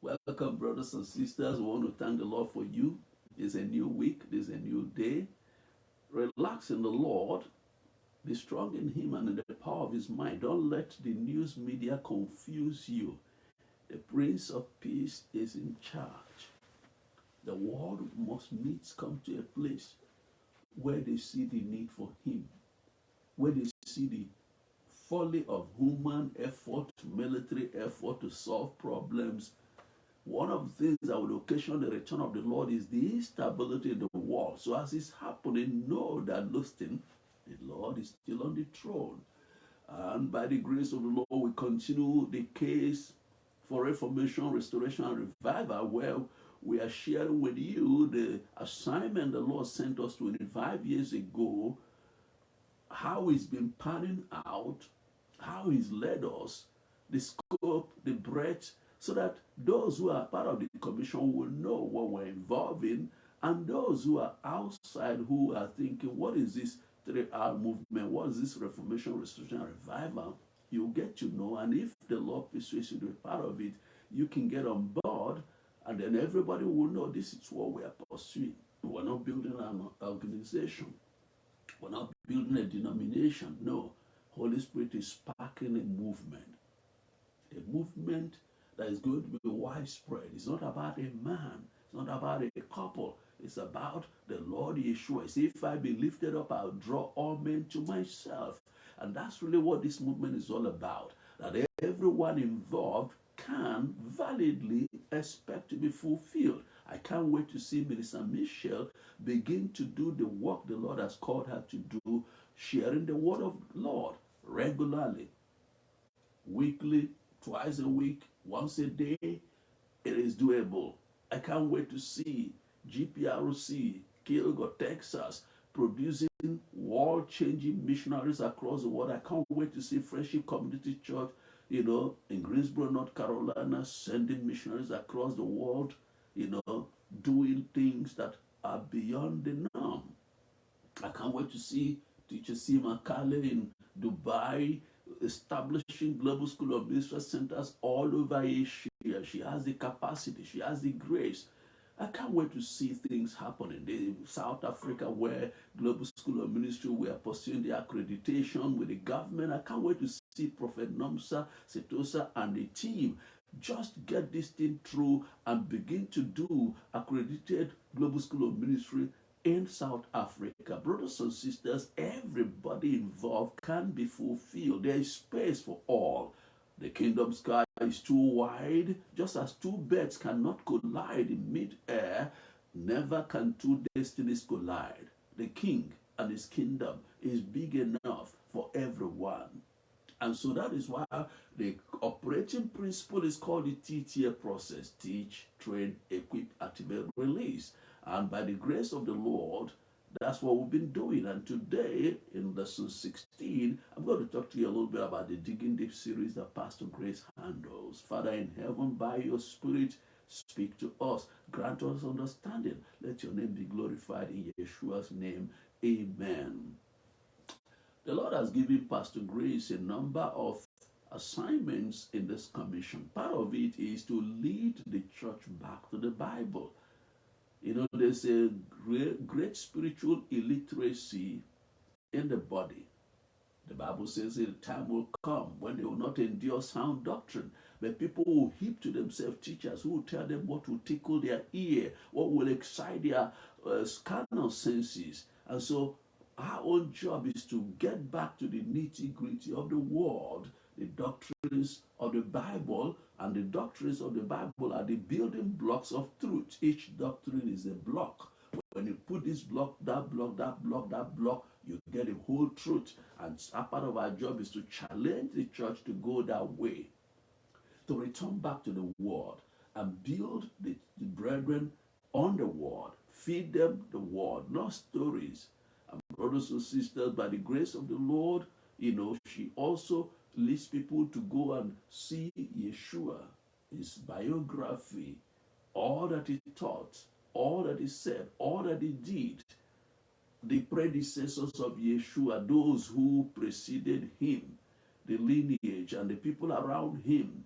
Welcome, brothers and sisters. We want to thank the Lord for you. It's a new week, it's a new day. Relax in the Lord, be strong in Him and in the power of His might. Don't let the news media confuse you. The Prince of Peace is in charge. The world must needs come to a place where they see the need for Him, where they see the folly of human effort, military effort to solve problems. One of the things that will occasion the return of the Lord is the instability in the world. So as it's happening, know that listen, the Lord is still on the throne. And by the grace of the Lord, we continue the case for Reformation, Restoration, and Revival, where we are sharing with you the assignment the Lord sent us 25 years ago, how He's been panning out, how He's led us, the scope, the breadth, so that those who are part of the commission will know what we're involved in, and those who are outside who are thinking, what is this 3R movement? What is this Reformation, Restoration, and Revival? You'll get to know, and if the Lord persuades you to be part of it, you can get on board, and then everybody will know this is what we are pursuing. We're not building an organization. We're not building a denomination. No. Holy Spirit is sparking a movement that is going to be widespread. It's not about a man. It's not about a couple. It's about the Lord Yeshua. It's, if I be lifted up, I'll draw all men to myself. And that's really what this movement is all about. That everyone involved can validly expect to be fulfilled. I can't wait to see Minister Michelle begin to do the work the Lord has called her to do, sharing the word of the Lord regularly, weekly, twice a week, once a day. It is doable. I can't wait to see GPRC, Kilgore, Texas, producing world-changing missionaries across the world. I can't wait to see Friendship Community Church, in Greensboro, North Carolina, sending missionaries across the world, doing things that are beyond the norm. I can't wait to see Teacher Sima Kale in Dubai, establishing Global School of Ministry centers all over Asia. She has the capacity, she has the grace. I can't wait to see things happening. In South Africa, where Global School of Ministry, we are pursuing the accreditation with the government. I can't wait to see Prophet Nomsa, Setosa, and the team just get this thing through and begin to do accredited Global School of Ministry in South Africa. Brothers and sisters, everybody involved can be fulfilled. There is space for all. The kingdom sky is too wide. Just as two birds cannot collide in mid-air, never can two destinies collide. The king and his kingdom is big enough for everyone. And so that is why the operating principle is called the TTA process. Teach, train, equip, activate, release. And by the grace of the Lord, that's what we've been doing. And today, in lesson 16, I'm going to talk to you a little bit about the Digging Deep series that Pastor Grace handles. Father in heaven, by your Spirit, speak to us. Grant us understanding. Let your name be glorified in Yeshua's name. Amen. The Lord has given Pastor Grace a number of assignments in this commission. Part of it is to lead the church back to the Bible. There's a great spiritual illiteracy in the body. The Bible says a time will come when they will not endure sound doctrine, but people will heap to themselves teachers who will tell them what will tickle their ear, what will excite their carnal senses. And so our own job is to get back to the nitty-gritty of the word, the doctrines of the Bible, and the doctrines of the Bible are the building blocks of truth. Each doctrine is a block. When you put this block, that block, that block, that block, you get a whole truth. And a part of our job is to challenge the church to go that way, to return back to the word and build the brethren on the word. Feed them the word, not stories. And brothers and sisters, by the grace of the Lord, she also leads people to go and see Yeshua, his biography, all that he taught, all that he said, all that he did. The predecessors of Yeshua, those who preceded him, the lineage and the people around him,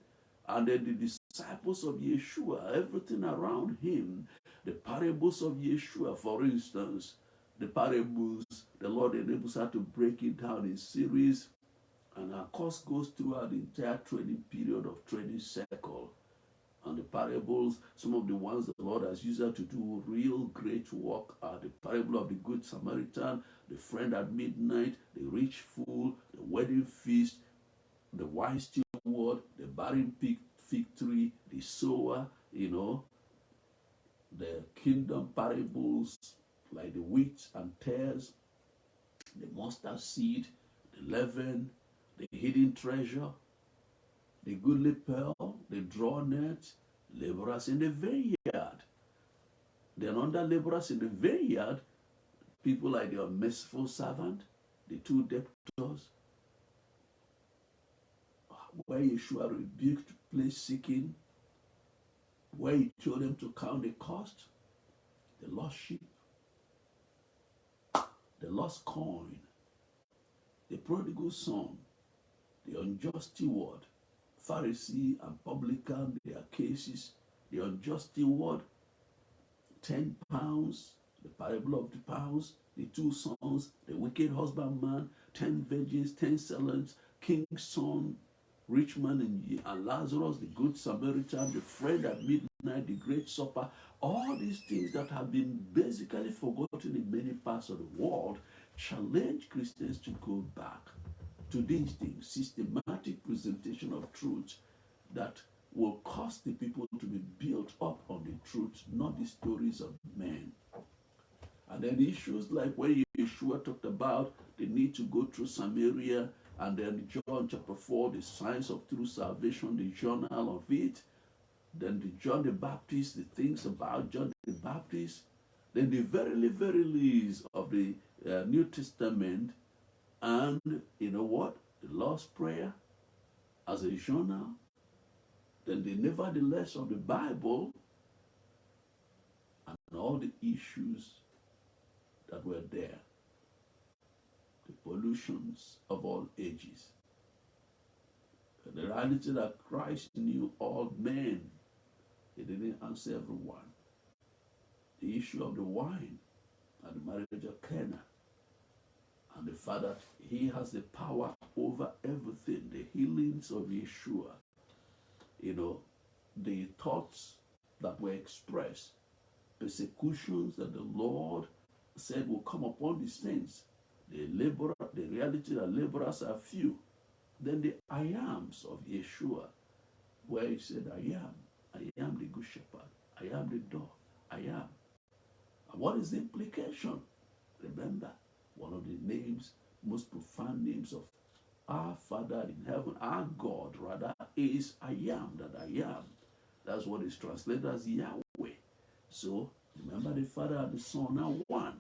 and then the disciples of Yeshua, everything around him, the parables of Yeshua, for instance, the parables, the Lord enables us to break it down in series, and our course goes throughout the entire training period of training cycle. And the parables, some of the ones the Lord has used her to do real great work are the parable of the Good Samaritan, the friend at midnight, the rich fool, the wedding feast, the wise steward, the barren fig tree, the sower, the kingdom parables like the wheat and tares, the mustard seed, the leaven, the hidden treasure, the goodly pearl, the draw net, laborers in the vineyard. Then under laborers in the vineyard, people like the unmerciful servant, the two debtors, where Yeshua rebuked place seeking, where he told them to count the cost, the lost sheep, the lost coin, the prodigal son, the unjust steward, Pharisee and publican, their cases, the unjust steward, 10 pounds, the parable of the pounds, the two sons, the wicked husbandman, 10 virgins, 10 talents, king's son, rich man and Lazarus, the good Samaritan, the friend at midnight, the great supper, all these things that have been basically forgotten in many parts of the world, challenge Christians to go back to these things, systematic presentation of truth that will cause the people to be built up on the truth, not the stories of men. And then issues like when Yeshua talked about the need to go through Samaria, and then John chapter 4, the signs of true salvation, the journal of it, then the John the Baptist, the things about John the Baptist, then the very least of the New Testament, and you know what? The Lord's Prayer as a journal, then the nevertheless of the Bible, and all the issues that were there, the pollutions of all ages, the reality that Christ knew all men, he didn't answer everyone, the issue of the wine and the marriage of Cana, and the fact that he has the power over everything, the healings of Yeshua, the thoughts that were expressed, persecutions that the Lord said will come upon the saints, the reality that laborers are few, then the I ams of Yeshua, where he said, I am the good shepherd, I am the door, I am. And what is the implication? Remember, one of the names, most profound names of our Father in heaven, our God rather, is I am that I am. That's what is translated as Yahweh. So remember, the Father and the Son are one.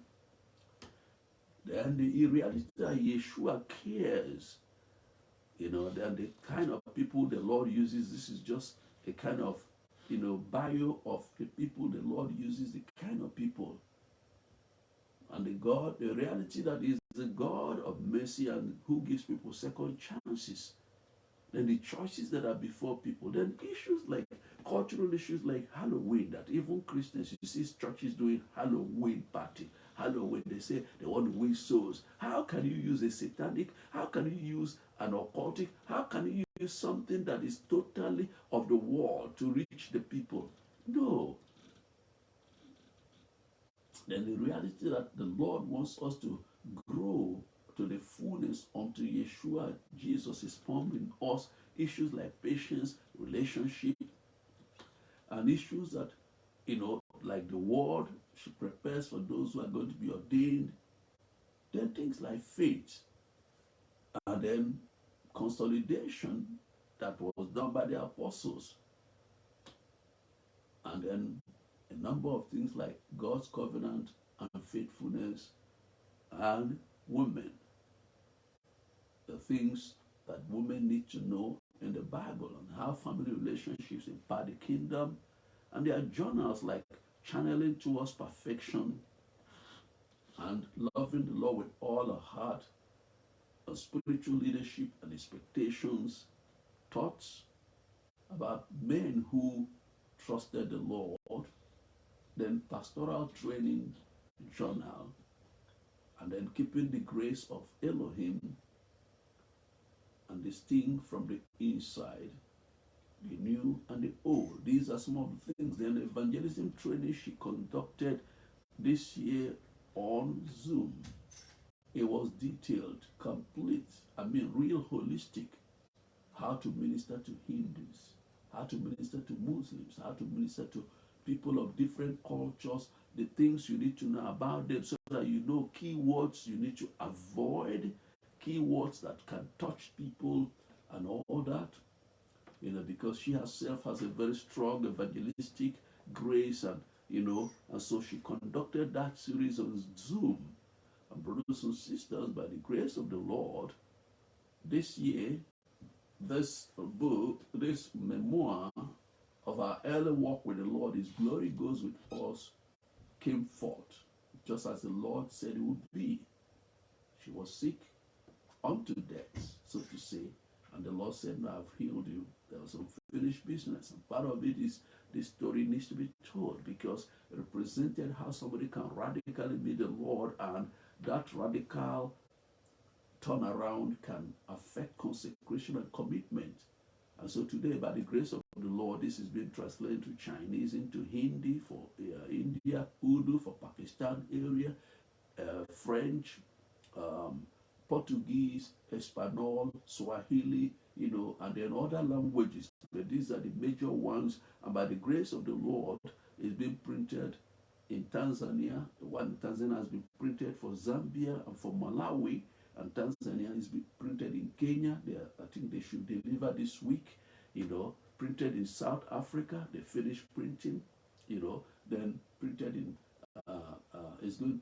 Then the reality that Yeshua cares, then the kind of people the Lord uses, this is just a kind of, bio of the people the Lord uses, the kind of people. And the reality that is the God of mercy and who gives people second chances. Then the choices that are before people. Then issues like cultural issues like Halloween, that even Christians, you see churches doing Halloween party. Halloween, they say they want to win souls. How can you use a satanic? How can you use an occultic? How can you use something that is totally of the world to reach the people? No. Then the reality that the Lord wants us to grow to the fullness unto Yeshua, Jesus is formed in us, issues like patience, relationship, and issues that, like the word she prepares for those who are going to be ordained, then things like faith, and then consolidation that was done by the apostles, and then a number of things like God's covenant and faithfulness, and women, the things that women need to know in the Bible, and how family relationships impart the kingdom, and there are journals like channeling towards perfection and loving the Lord with all our heart, and spiritual leadership and expectations, thoughts about men who trusted the Lord, then pastoral training journal, and then keeping the grace of Elohim and the sting from the inside, the new and the old. These are some of the things. Then evangelism training she conducted this year on Zoom. It was detailed, complete, real holistic. How to minister to Hindus, how to minister to Muslims, how to minister to people of different cultures, the things you need to know about them so that you know keywords you need to avoid, keywords that can touch people and all that. Because she herself has a very strong evangelistic grace, and so she conducted that series on Zoom. And brothers and sisters, by the grace of the Lord, this year, this book, this memoir of our early walk with the Lord, His glory goes with us, came forth, just as the Lord said it would be. She was sick unto death, so to say, and the Lord said, "No, I've healed you." There was some finished business, and part of it is the story needs to be told because it represented how somebody can radically meet the Lord, and that radical turnaround can affect consecration and commitment. And so today, by the grace of the Lord, this is being translated to Chinese, into Hindi for India, Urdu for Pakistan area, French, Portuguese, Espanol, Swahili, and then other languages. But these are the major ones. And by the grace of the Lord, it's been printed in Tanzania. The one in Tanzania has been printed for Zambia and for Malawi. And Tanzania is printed in Kenya. I think they should deliver this week. Printed in South Africa. They finished printing. Then printed in it's been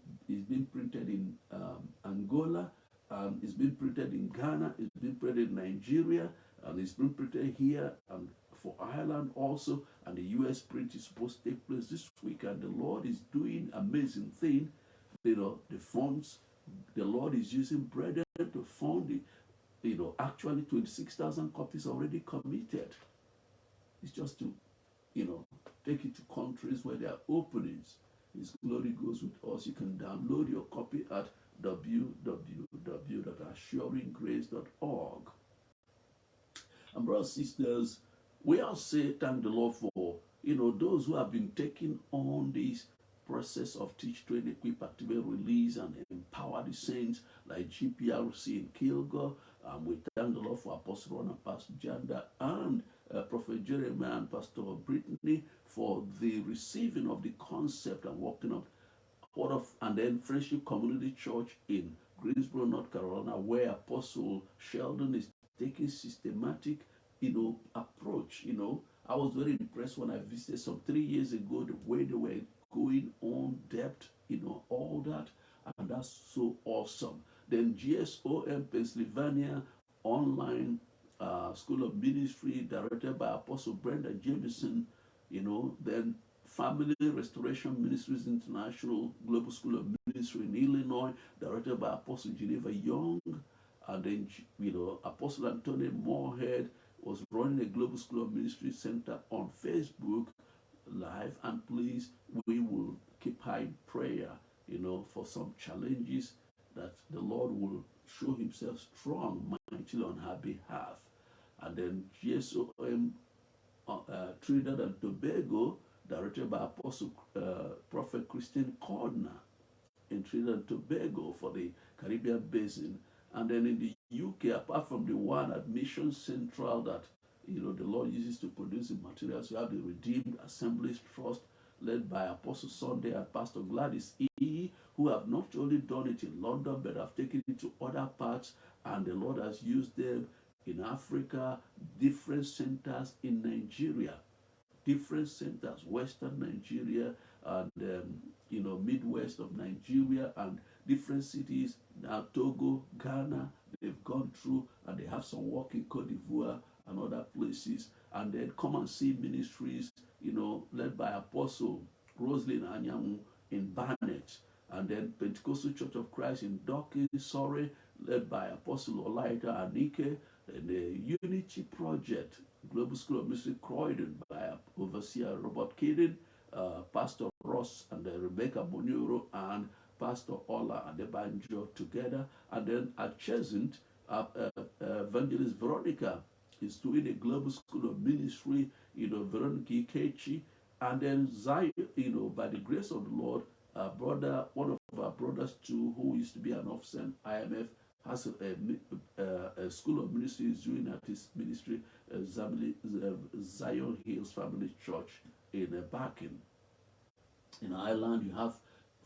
printed in Angola. It's been printed in Ghana. It's been printed in Nigeria, and it's been printed here and for Ireland also. And the U.S. print is supposed to take place this week. And the Lord is doing amazing thing. The funds. The Lord is using brethren to fund it. Actually 26,000 copies already committed. It's just to, take it to countries where there are openings. His glory goes with us. You can download your copy at www.assuringgrace.org. And brothers and sisters, we all say thank the Lord for, those who have been taking on this process of teach, train, equip, activate, release, and empower the saints like GPRC in Kilgore. We thank the Lord for Apostle Ron and Pastor Janda and Prophet Jeremiah and Pastor Brittany for the receiving of the concept and working up. And then Friendship Community Church in Greensboro, North Carolina, where Apostle Sheldon is taking systematic, approach. I was very impressed when I visited some 3 years ago, the way they were going on depth, all that, and that's so awesome. Then GSOM Pennsylvania online School of Ministry, directed by Apostle Brenda Jameson, then Family Restoration Ministries International Global School of Ministry in Illinois, directed by Apostle Geneva Young, and then Apostle Anthony Moorhead was running a Global School of Ministry Center on Facebook Live. And please, we will keep high in prayer, for some challenges that the Lord will show Himself strong mightily on her behalf. And then GSOM Trinidad and Tobago, directed by Apostle Prophet Christine Cordner in Trinidad and Tobago for the Caribbean Basin. And then in the UK, apart from the one at Mission Central that the Lord uses to produce the materials, you have the Redeemed Assemblies Trust, led by Apostle Sunday and Pastor Gladys E., who have not only done it in London, but have taken it to other parts, and the Lord has used them in Africa, different centers in Nigeria, different centers, Western Nigeria, and Midwest of Nigeria, and different cities. Now Togo, Ghana, they've gone through, and they have some work in Cote d'Ivoire and other places. And then Come and See Ministries, led by Apostle Roslyn Anyamu in Barnet. And then Pentecostal Church of Christ in Dawkins, Surrey, led by Apostle Olaita Anike. And the Unity Project, Global School of Ministry Croydon by Overseer Robert Keating, Pastor Ross and Rebecca Moniuro, and Pastor Ola Adebanjo together. And then at Chesant, Evangelist Veronica is doing a Global School of Ministry, Veronica Ikechi. And then Zion, by the grace of the Lord, one of our brothers too, who used to be an officer in IMF, has a school of ministry is doing at his ministry, Zion Hills Family Church in Barking. In Ireland, you have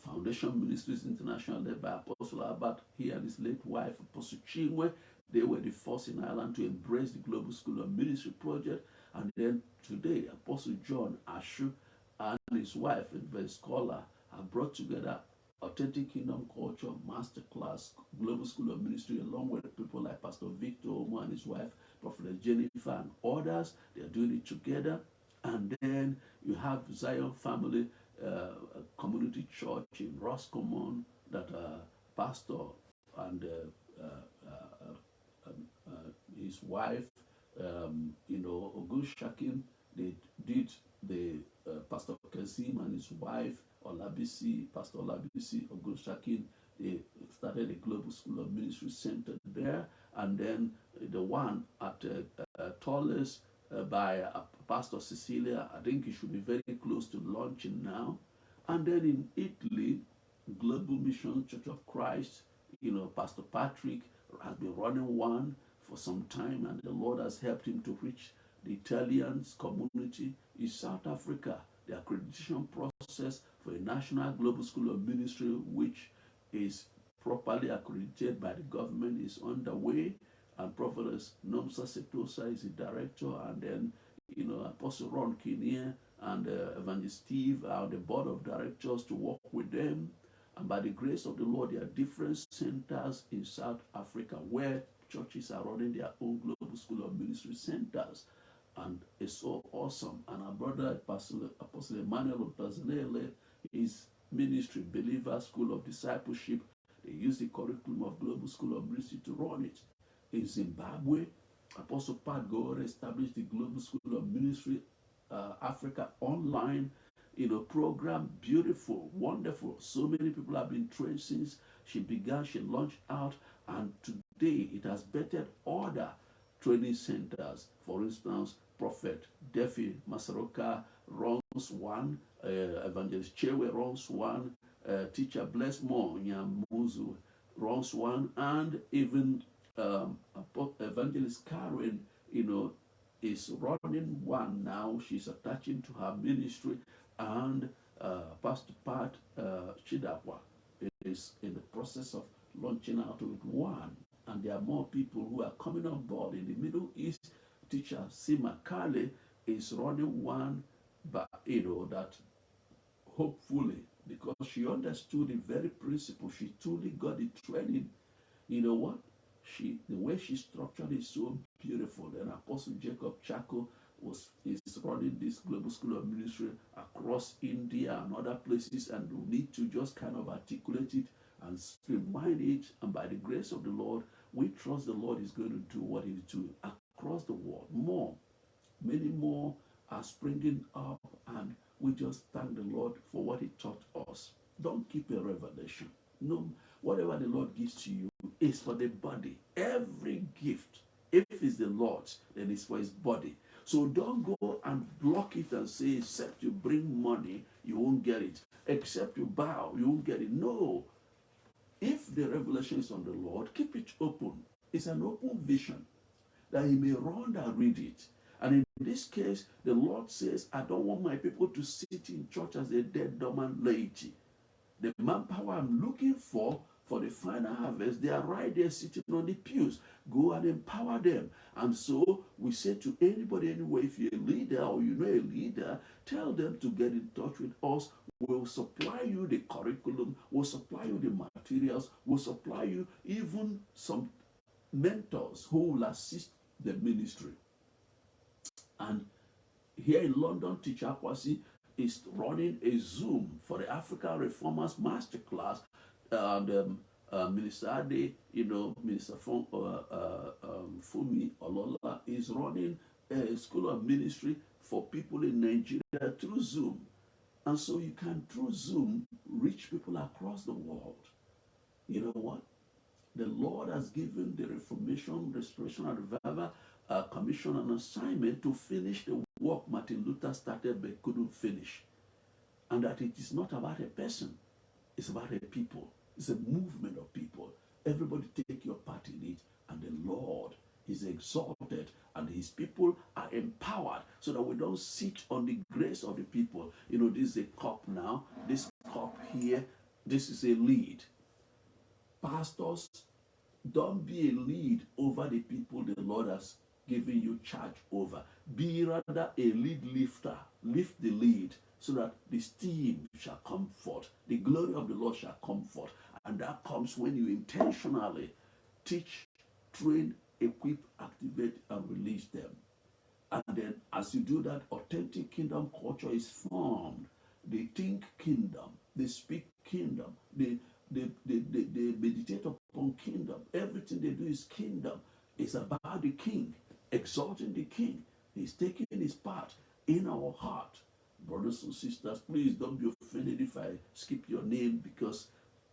Foundation Ministries International led by Apostle Albert. He and his late wife, Apostle Chinwe, they were the first in Ireland to embrace the Global School of Ministry project. And then today, Apostle John Ashu and his wife, a scholar, have brought together Authentic Kingdom Culture Masterclass Global School of Ministry, along with people like Pastor Victor Omo and his wife, Prophet Jennifer, and others. They are doing it together. And then you have Zion Family Community Church in Roscommon that Pastor and his wife, Ogun Shakin, they did the Pastor Kazim and his wife, Pastor Olabisi Ogun Shakin, they started a Global School of Ministry Center there. And then the one at Torres by Pastor Cecilia, I think it should be very close to launching now. And then in Italy, Global Mission Church of Christ, Pastor Patrick has been running one for some time, and the Lord has helped him to reach the Italian community. In South Africa, the accreditation process for a National Global School of Ministry, which is properly accredited by the government, is underway. And Prophetess Nomsa Setosa is the director, and then Apostle Ron Kinnear and Evangelist Steve are on the board of directors to work with them. And by the grace of the Lord, there are different centers in South Africa where churches are running their own Global School of Ministry centers. And it's so awesome. And our brother, Apostle Emmanuel Otazanele, his ministry, Believer School of Discipleship, they use the curriculum of Global School of Ministry to run it. In Zimbabwe, Apostle Pat Gore established the Global School of Ministry Africa online, program. Beautiful, wonderful. So many people have been trained since she began. She launched out, and today it has bettered other training centers. For instance, Prophet Defi Masaroka runs one, Evangelist Chewe runs one, Teacher Blessmore Nyamuzu runs one, and even Evangelist Karen, is running one now. She's attaching to her ministry, and Pastor Pat Chidapwa is in the process of launching out with one. And there are more people who are coming on board. In the Middle East, teacher Sima Kale is running one, but that hopefully, because she understood the very principle, she truly got the training. You know what? The way she structured is so beautiful. And Apostle Jacob Chako is running this Global School of Ministry across India and other places, and we need to just kind of articulate it and streamline it. And by the grace of the Lord, we trust the Lord is going to do what He's doing across the world. Many more are springing up, and we just thank the Lord for what He taught us. Don't keep a revelation. No, whatever the Lord gives to you is for the body. Every gift, if it's the Lord's, then it's for His body. So don't go and block it and say, except you bring money, you won't get it. Except you bow, you won't get it. No. If the revelation is on the Lord, keep it open. It's an open vision that He may run and read it. And in this case, the Lord says, I don't want my people to sit in church as a dead, dormant laity. The manpower I'm looking for the final harvest, they are right there sitting on the pews. Go and empower them. And so we say to anybody anyway, if you're a leader or you know a leader, tell them to get in touch with us. We'll supply you the curriculum, we'll supply you the materials, we'll supply you even some mentors who will assist the ministry. And here in London, Teacher Akwasi is running a Zoom for the African Reformers Masterclass. And Minister Ade, Minister Fumi Olola is running a school of ministry for people in Nigeria through Zoom. And so you can, through Zoom, reach people across the world. You know what? The Lord has given the Reformation, Restoration, and Revival Commission an assignment to finish the work Martin Luther started but couldn't finish. And that it is not about a person, it's about a people. It's a movement of people. Everybody take your part in it, and the Lord is exalted, and his people are empowered so that we don't sit on the grace of the people. You know, this is a cup now. This cup here, this is a lead. Pastors, don't be a lead over the people the Lord has given you charge over. Be rather a lead lifter. Lift the lead so that the steam shall come forth. The glory of the Lord shall come forth. And that comes when you intentionally teach, train, equip, activate, and release them. And then as you do that, authentic kingdom culture is formed. They think kingdom. They speak kingdom. They meditate upon kingdom. Everything they do is kingdom. It's about the king, exalting the king. He's taking his part in our heart. Brothers and sisters, please don't be offended if I skip your name, because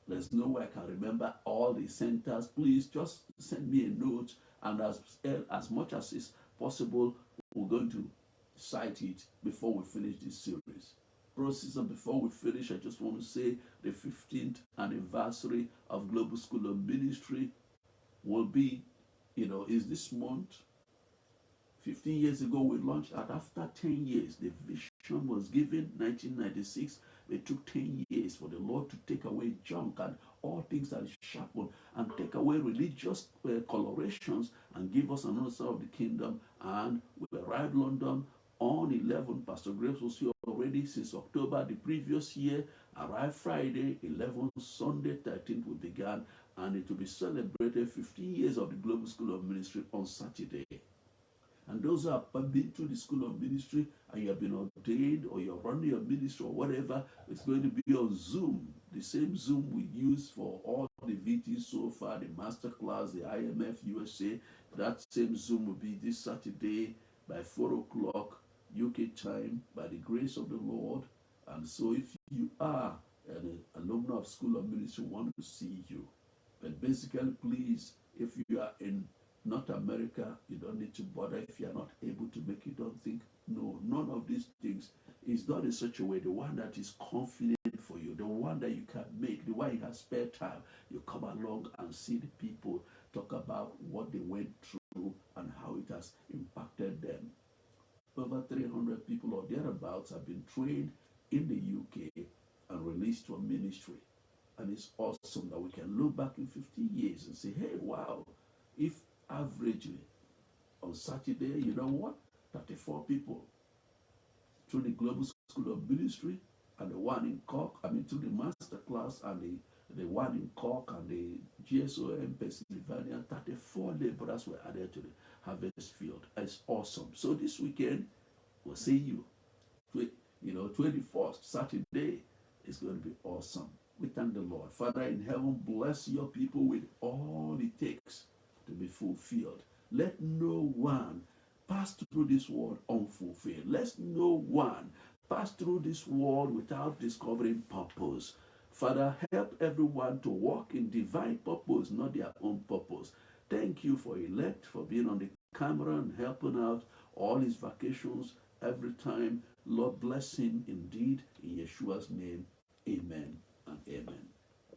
there's no way I can remember all the centers. Please just send me a note, and as much as is possible, we're going to cite it before we finish this series. Brothers and before we finish, I just want to say the 15th anniversary of Global School of Ministry will be, is this month. 15 years ago, we launched, and after 10 years, the vision was given, 1996. It took 10 years for the Lord to take away junk and all things that is sharpened, and take away religious colorations and give us another side of the kingdom. And we arrived in London on 11. Pastor Graves was here already since October the previous year. Arrived Friday, 11, Sunday, 13th, we began, and it will be celebrated 15 years of the Global School of Ministry on Saturday. And those who have been to the School of Ministry and you have been ordained, or you're running your ministry or whatever, it's going to be on Zoom. The same Zoom we use for all the VTs so far, the Masterclass, the IMF USA. That same Zoom will be this Saturday by 4 o'clock UK time, by the grace of the Lord. And so if you are an alumni of School of Ministry, we want to see you. But basically, please, if you are in North America, you don't need to bother. If you are not able to make it, don't think. No, none of these things is done in such a way. The one that is confident for you, the one that you can make, the one you have spare time, you come along and see the people talk about what they went through and how it has impacted them. Over 300 people or thereabouts have been trained in the UK and released to a ministry. And it's awesome that we can look back in 50 years and say, hey, wow, if averagely on Saturday, you know what? 34 people through the Global School of Ministry, and the one in Cork, through the Masterclass, and the one in Cork and the GSOM Pennsylvania, 34 laborers were added to the harvest field. It's awesome. So this weekend, we'll see you. 21st, Saturday, is going to be awesome. We thank the Lord. Father in heaven, bless your people with all it takes to be fulfilled. Let no one pass through this world unfulfilled. Let no one pass through this world without discovering purpose. Father, help everyone to walk in divine purpose, not their own purpose. Thank you for elect, for being on the camera and helping out all his vacations every time. Lord, bless him indeed. In Yeshua's name, amen.